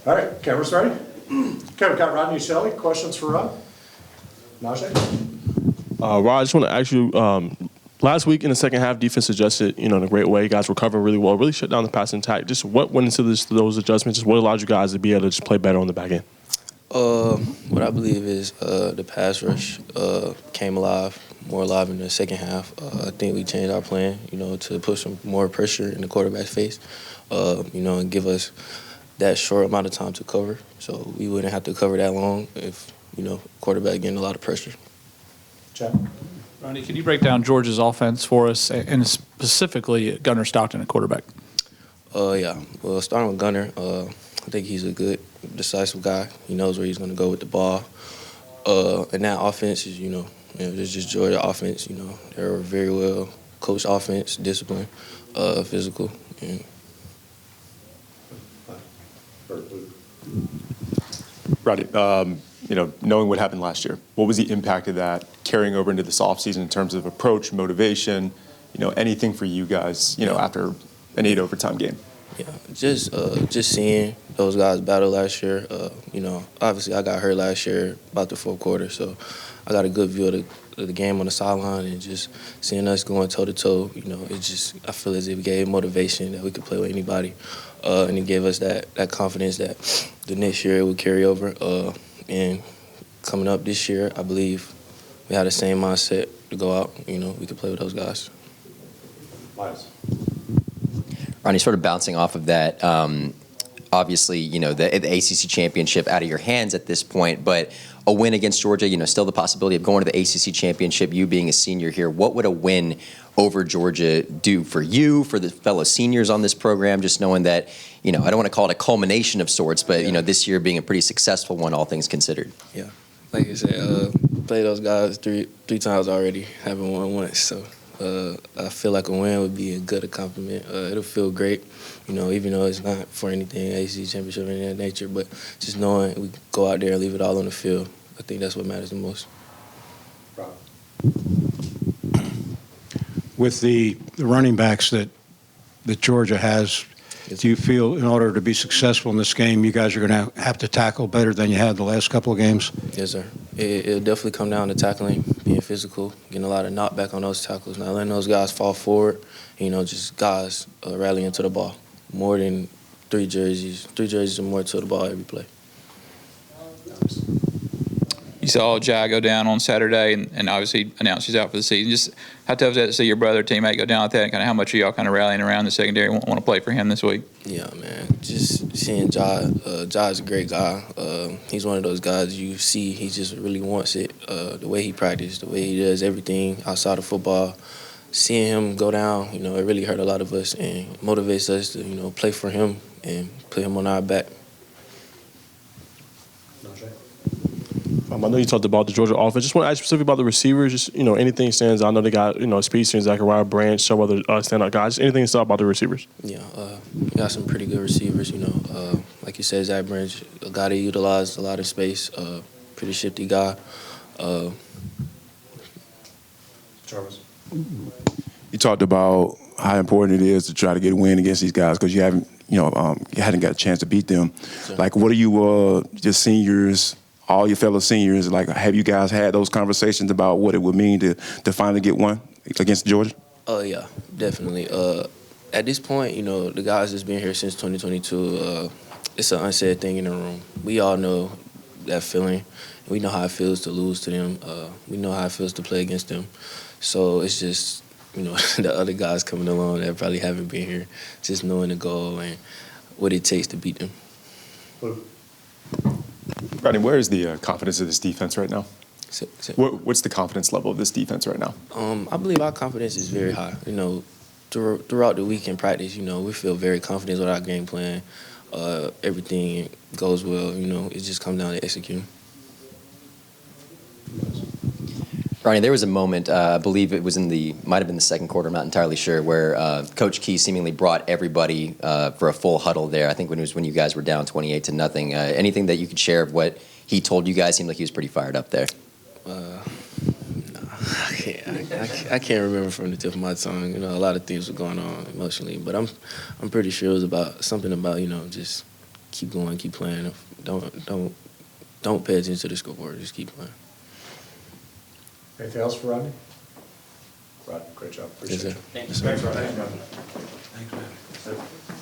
All right, cameras ready? Okay, we've got Rodney Shelley. Questions for Rod? Najee? Rod, I just want to ask you, last week in the second half, defense adjusted, in a great way. You guys were covering really well, really shut down the passing attack. Just what went into those adjustments? Just what allowed you guys to be able to just play better on the back end? What I believe is the pass rush came more alive in the second half. I think we changed our plan, to put some more pressure in the quarterback's face, and give us that short amount of time to cover. So we wouldn't have to cover that long if, quarterback getting a lot of pressure. Chad? Ronnie, can you break down Georgia's offense for us, and specifically Gunnar Stockton at quarterback? Yeah. Well, starting with Gunnar, I think he's a good, decisive guy. He knows where he's going to go with the ball. And that offense is, it's just Georgia offense. They're a very well coached offense, disciplined, physical. And Rodney, knowing what happened last year, what was the impact of that carrying over into this offseason in terms of approach, motivation, anything for you guys, after an 8 overtime game? Yeah, just seeing those guys battle last year. Obviously I got hurt last year about the fourth quarter, so I got a good view of the game on the sideline, and just seeing us going toe to toe. I feel as if it gave motivation that we could play with anybody, and it gave us that confidence that the next year it would carry over. And coming up this year, I believe we had the same mindset to go out. We could play with those guys. Miles? Ronnie, sort of bouncing off of that, obviously, the ACC championship out of your hands at this point, but a win against Georgia, still the possibility of going to the ACC championship, you being a senior here. What would a win over Georgia do for you, for the fellow seniors on this program, just knowing that, I don't want to call it a culmination of sorts, but, this year being a pretty successful one, all things considered? Yeah. Like I said, played those guys three times already, haven't won once, so I feel like a win would be a good accomplishment. It'll feel great, even though it's not for anything, ACC championship or anything of that nature, but just knowing we go out there and leave it all on the field, I think that's what matters the most. Rob? With the running backs that Georgia has, do you feel in order to be successful in this game, you guys are going to have to tackle better than you had the last couple of games? Yes, sir. It'll definitely come down to tackling, being physical, getting a lot of knockback on those tackles, not letting those guys fall forward, just guys rallying to the ball. More than three jerseys and more to the ball every play. You saw Jai go down on Saturday and obviously announced he's out for the season. Just how tough is that to see your brother, teammate go down like that, and kind of how much are y'all kind of rallying around the secondary and want to play for him this week? Yeah, man. Just seeing Jai. Jai's a great guy. He's one of those guys you see he just really wants it. The way he practices, the way he does everything outside of football. Seeing him go down, it really hurt a lot of us and motivates us to, play for him and put him on our back. I know you talked about the Georgia offense. Just want to ask specifically about the receivers. Just, anything stands out. I know they got, speedsters, Zachariah Branch, some other standout guys. Anything to talk about the receivers? Yeah, we got some pretty good receivers, Like you said, Zach Branch, a guy that utilized a lot of space, pretty shifty guy. Jarvis? You talked about how important it is to try to get a win against these guys because you haven't, you hadn't got a chance to beat them. Sure. Like, what are you, just seniors, all your fellow seniors, like, have you guys had those conversations about what it would mean to finally get one against Georgia? Yeah, definitely. At this point, the guys that's been here since 2022, it's an unsaid thing in the room. We all know that feeling. We know how it feels to lose to them. We know how it feels to play against them. So it's just, the other guys coming along that probably haven't been here, just knowing the goal and what it takes to beat them. Rodney, where is the confidence of this defense right now? What's the confidence level of this defense right now? I believe our confidence is very high. Throughout the week in practice, we feel very confident with our game plan. Everything goes well. It just comes down to executing. Ronnie, there was a moment, I believe it was might have been the second quarter, I'm not entirely sure, where Coach Key seemingly brought everybody for a full huddle there. I think it was when you guys were down 28-0. Anything that you could share of what he told you guys? Seemed like he was pretty fired up there. Nah. I can't remember from the tip of my tongue. You know, a lot of things were going on emotionally, but I'm pretty sure it was about something about, you know, just keep going, keep playing. Don't pay attention to the scoreboard. Just keep playing. Anything else for Rodney? Rodney, great job. Appreciate Yes, you. sir. Thanks, Rodney. Thanks, man.